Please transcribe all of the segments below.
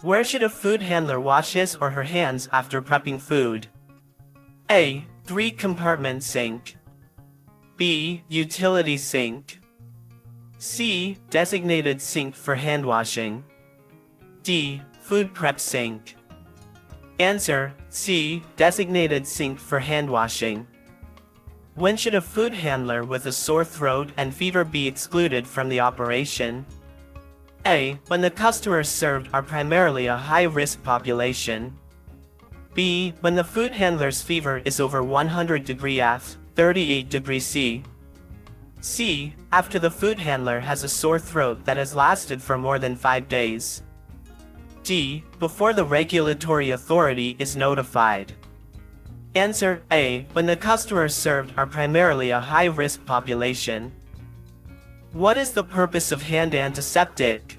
Where should a food handler wash his or her hands after prepping food? A. 3-compartment sink. B. Utility sink. C. Designated sink for hand washing. D. Food prep sink. Answer: C. Designated sink for hand washing. When should a food handler with a sore throat and fever be excluded from the operation? A. When the customers served are primarily a high-risk population. B. When the food handler's fever is over 100 degrees F, 38 degrees C. C. After the food handler has a sore throat that has lasted for more than 5 days. D. Before the regulatory authority is notified. Answer: A. When the customers served are primarily a high-risk population. What is the purpose of hand antiseptic?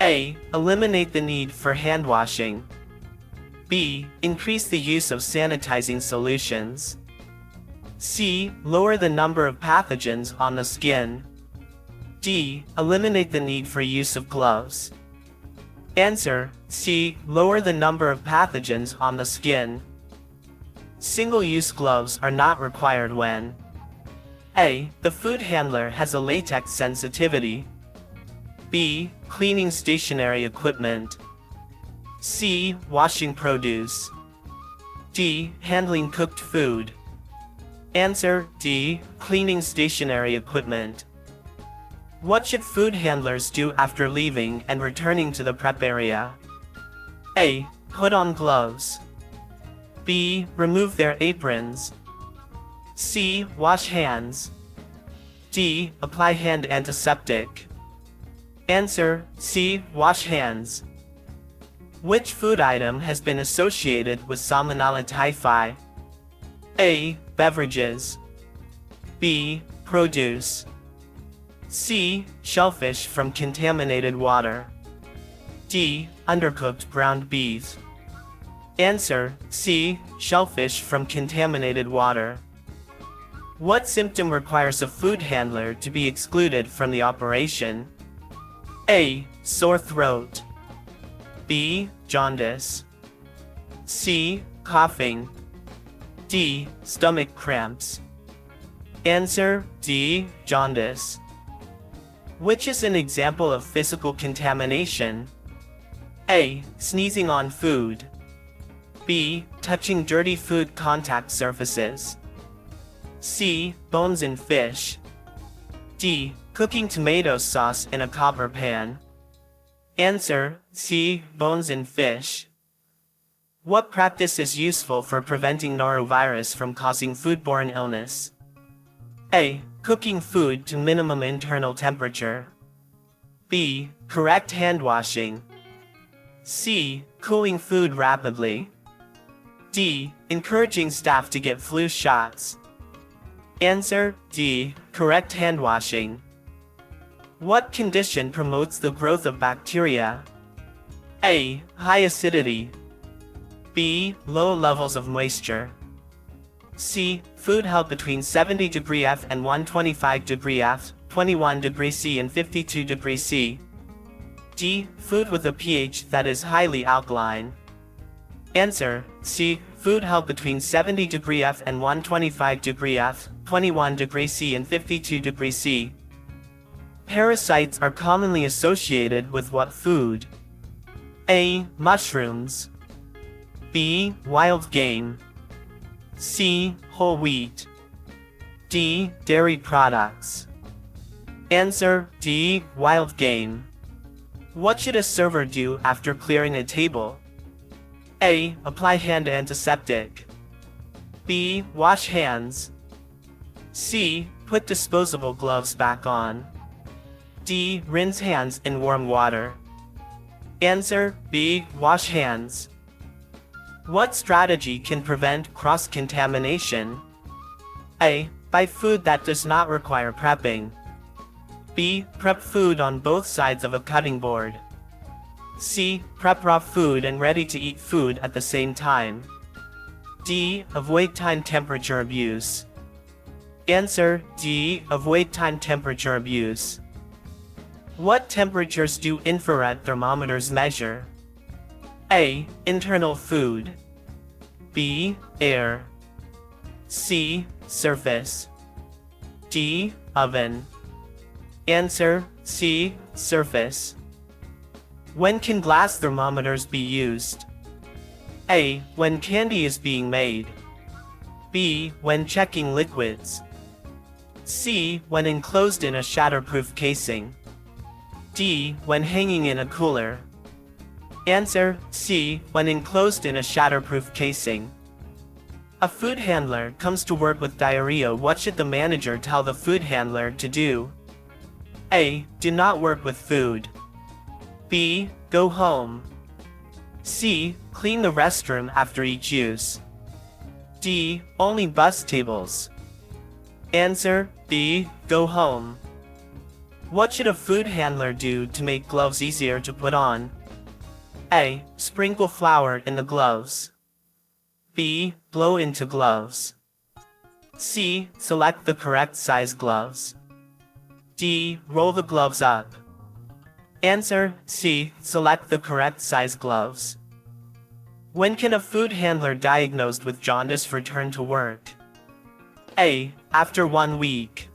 A. Eliminate the need for hand washing. B. Increase the use of sanitizing solutions. C. Lower the number of pathogens on the skin. D. Eliminate the need for use of gloves. Answer: C. Lower the number of pathogens on the skin. Single-use gloves are not required when A. The food handler has a latex sensitivity. B. Cleaning stationary equipment. C. Washing produce. D. Handling cooked food. Answer: D. Cleaning stationary equipment. What should food handlers do after leaving and returning to the prep area? A. Put on gloves. B. Remove their aprons. C. Wash hands. D. Apply hand antiseptic. Answer: C. Wash hands. Which food item has been associated with Salmonella typhi? A. Beverages. B. Produce. C. Shellfish from contaminated water. D. Undercooked ground beef. Answer: C. Shellfish from contaminated water. What symptom requires a food handler to be excluded from the operation? A. Sore throat. B. Jaundice. C. Coughing. D. Stomach cramps. Answer: D. Jaundice. Which is an example of physical contamination? A. Sneezing on food. B. Touching dirty food contact surfaces. C. Bones in fish. D. Cooking tomato sauce in a copper pan. Answer: C. Bones in fish. What practice is useful for preventing norovirus from causing foodborne illness? A. Cooking food to minimum internal temperature. B. Correct hand washing. C. Cooling food rapidly. D. Encouraging staff to get flu shots. Answer: D. Correct hand washing. What condition promotes the growth of bacteria? A. High acidity. B. Low levels of moisture. C. Food held between 70 degrees F and 125 degrees F, 21 degrees C and 52 degrees C. D. Food with a pH that is highly alkaline. Answer: C. Food held between 70 degrees F and 125 degrees F, 21 degrees C and 52 degrees C. Parasites are commonly associated with what food? A. Mushrooms. B. Wild game. C. Whole wheat. D. Dairy products. Answer: D. Wild game. What should a server do after clearing a table? A. Apply hand antiseptic. B. Wash hands. C. Put disposable gloves back on. D. Rinse hands in warm water. Answer: B. Wash hands. What strategy can prevent cross-contamination? A. Buy food that does not require prepping. B. Prep food on both sides of a cutting board. C. Prep raw food and ready-to-eat food at the same time. D. Avoid time temperature abuse. Answer: D. Avoid time temperature abuse. What temperatures do infrared thermometers measure? A. Internal food. B. Air. C. Surface. D. Oven. Answer: C. Surface. When can glass thermometers be used? A. When candy is being made. B. When checking liquids. C. When enclosed in a shatterproof casing. D. When hanging in a cooler. Answer: C. When enclosed in a shatterproof casing. A food handler comes to work with diarrhea. What should the manager tell the food handler to do? A. Do not work with food. B. Go home. C. Clean the restroom after each use. D. Only bus tables. Answer: B. Go home. What should a food handler do to make gloves easier to put on? A. Sprinkle flour in the gloves. B. Blow into gloves. C. Select the correct size gloves. D. Roll the gloves up. Answer: C. Select the correct size gloves. When can a food handler diagnosed with jaundice return to work? A. After 1 week.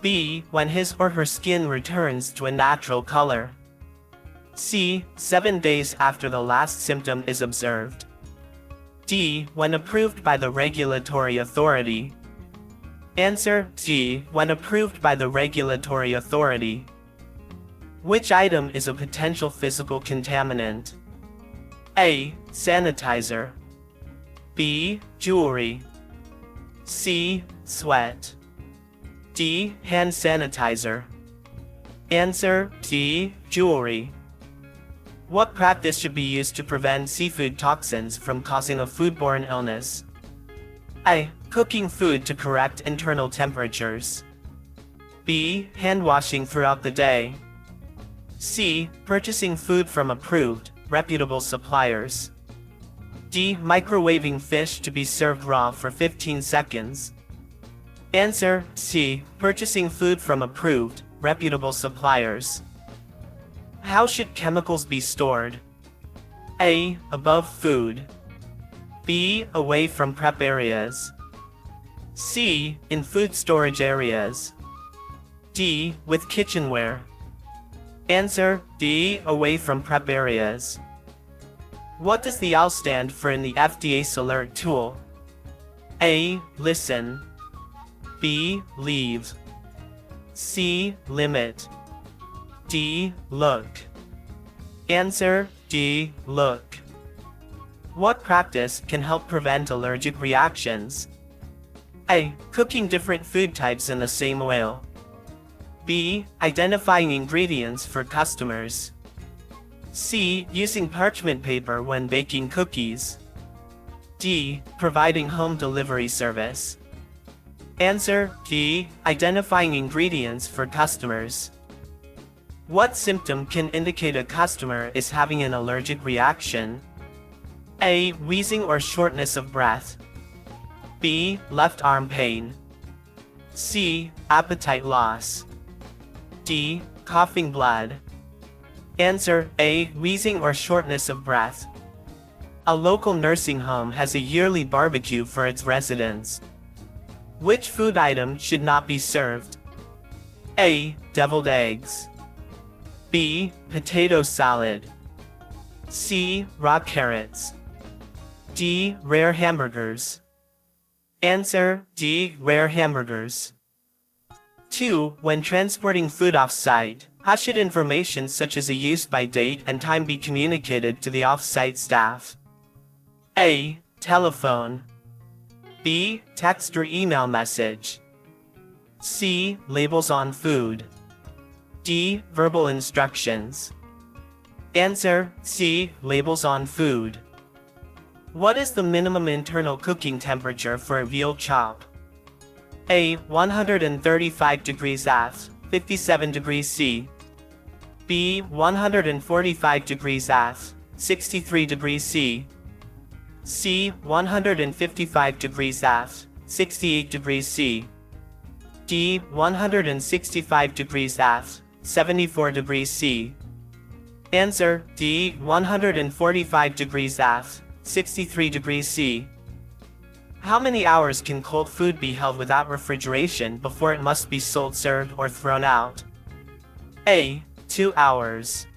B. When his or her skin returns to a natural color. C. 7 days after the last symptom is observed. D. When approved by the regulatory authority. Answer: D. When approved by the regulatory authority. Which item is a potential physical contaminant? A. Sanitizer. B. Jewelry. C. Sweat. D. Hand sanitizer. Answer: D. Jewelry. What practice should be used to prevent seafood toxins from causing a foodborne illness? A. Cooking food to correct internal temperatures. B. Hand washing throughout the day. C. Purchasing food from approved, reputable suppliers. D. Microwaving fish to be served raw for 15 seconds. Answer: C. Purchasing food from approved, reputable suppliers. How should chemicals be stored? A. Above food. B. Away from prep areas. C. In food storage areas. D. With kitchenware. Answer: D. Away from prep areas. What does the OWL stand for in the FDA's alert tool? A. Listen. B. Leave. C. Limit. D. Look. Answer: D. Look. What practice can help prevent allergic reactions? A. Cooking different food types in the same oil. B. Identifying ingredients for customers. C. Using parchment paper when baking cookies. D. Providing home delivery service. Answer: D. Identifying ingredients for customers. What symptom can indicate a customer is having an allergic reaction? A. Wheezing or shortness of breath. B. Left arm pain. C. Appetite loss. D. Coughing blood. Answer: A. Wheezing or shortness of breath. A local nursing home has a yearly barbecue for its residents. Which food item should not be served? A. Deviled eggs. B. Potato salad. C. Raw carrots. D. Rare hamburgers. Answer: D. Rare hamburgers. 2. When transporting food off-site, how should information such as a use-by date and time be communicated to the off-site staff? A. Telephone. B. Text or email message. C. Labels on food. D. Verbal instructions. Answer: C. Labels on food. What is the minimum internal cooking temperature for a veal chop? A. 135 degrees F, 57 degrees C. B. 145 degrees F, 63 degrees C. C. 155 degrees F, 68 degrees C. D. 165 degrees F, 74 degrees C. Answer D. 145 degrees F, 63 degrees C. How many hours can cold food be held without refrigeration before it must be sold, served, or thrown out? A. 2 hours.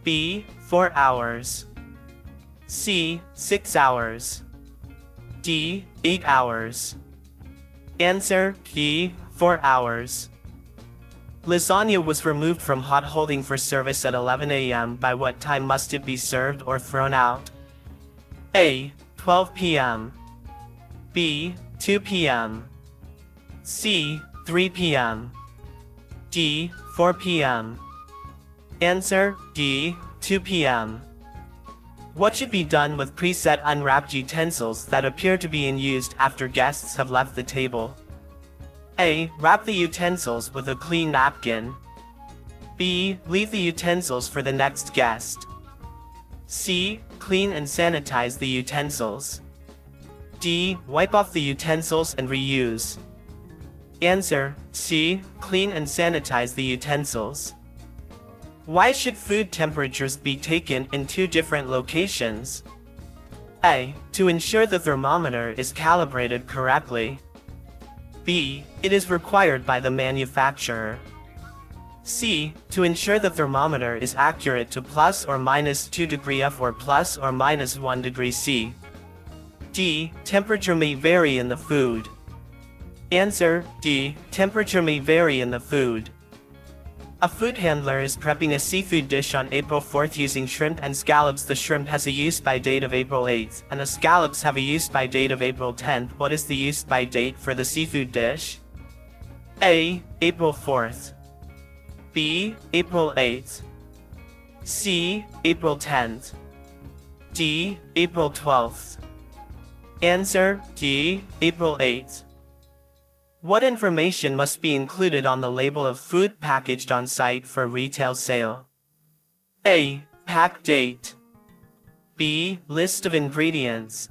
B. 4 hours. C. 6 hours. D. 8 hours. Answer D. 4 hours. Lasagna was removed from hot holding for service at 11 a.m. By what time must it be served or thrown out? A. 12 p.m. B. 2 p.m. C. 3 p.m. D. 4 p.m. Answer D. 2 p.m. What should be done with preset unwrapped utensils that appear to be in use after guests have left the table? A. Wrap the utensils with a clean napkin. B. Leave the utensils for the next guest. C. Clean and sanitize the utensils. D. Wipe off the utensils and reuse. Answer C. Clean and sanitize the utensils. Why should food temperatures be taken in two different locations? A. To ensure the thermometer is calibrated correctly. B. It is required by the manufacturer. C. To ensure the thermometer is accurate to plus or minus 2 degrees F or plus or minus 1 degree C. D. Temperature may vary in the food. Answer D. Temperature may vary in the food. A food handler is prepping a seafood dish on April 4th using shrimp and scallops. The shrimp has a use-by date of April 8th, and the scallops have a use-by date of April 10th. What is the use-by date for the seafood dish? A. April 4th. B. April 8th. C. April 10th. D. April 12th. Answer D. April 8th. What information must be included on the label of food packaged on site for retail sale? A. Pack date. B. List of ingredients.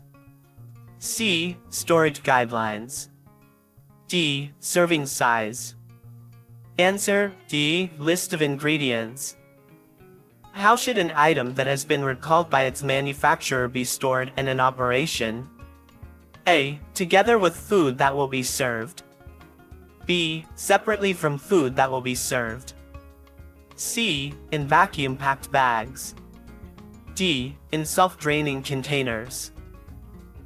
C. Storage guidelines. D. Serving size. Answer D. List of ingredients. How should an item that has been recalled by its manufacturer be stored and in operation? A. Together with food that will be served. B. Separately from food that will be served. C. In vacuum-packed bags. D. In self-draining containers.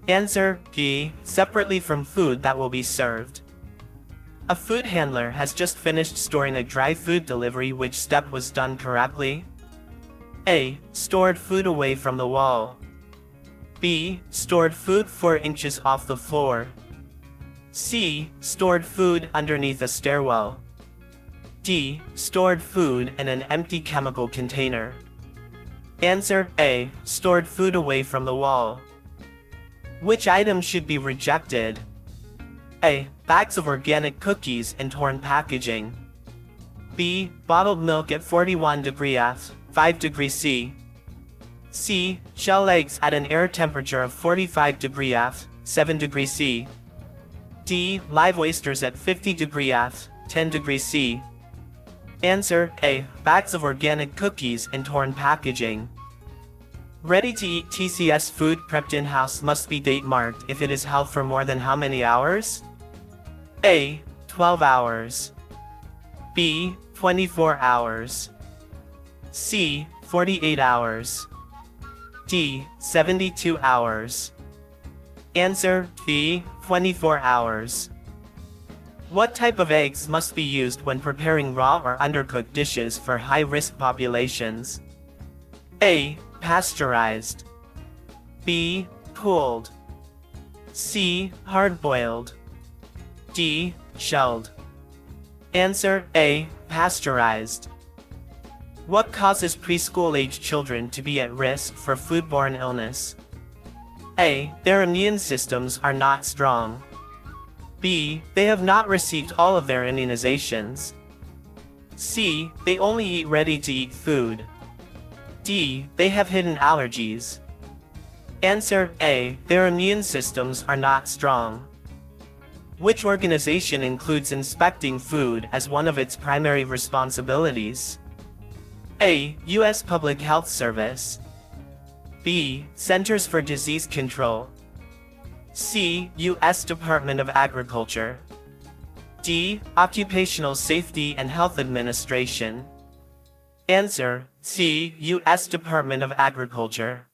Answer D. Separately from food that will be served. A food handler has just finished storing a dry food delivery. Which step was done correctly? A. Stored food away from the wall. B. Stored food 4 inches off the floor. C. Stored food underneath a stairwell. D. Stored food in an empty chemical container. Answer A. Stored food away from the wall. Which item should be rejected? A. Bags of organic cookies in torn packaging. B. Bottled milk at 41 degrees F, 5 degrees C. C. Shell eggs at an air temperature of 45 degrees F, 7 degrees C. D. Live oysters at 50 degrees F, 10 degrees C. Answer A. Bags of organic cookies in torn packaging. Ready-to-eat TCS food prepped in-house must be date marked if it is held for more than how many hours? A. 12 hours. B. 24 hours. C. 48 hours. D. 72 hours. Answer B. 24 hours. What type of eggs must be used when preparing raw or undercooked dishes for high-risk populations? A. Pasteurized. B. Cooled. C. Hard-boiled. D. Shelled. Answer A. Pasteurized. What causes preschool-age children to be at risk for foodborne illness? A. Their immune systems are not strong. B. They have not received all of their immunizations. C. They only eat ready-to-eat food. D. They have hidden allergies. Answer A. Their immune systems are not strong. Which organization includes inspecting food as one of its primary responsibilities? A. U.S. Public Health Service. B. Centers for Disease Control. C. U.S. Department of Agriculture. D. Occupational Safety and Health Administration. Answer: C. U.S. Department of Agriculture.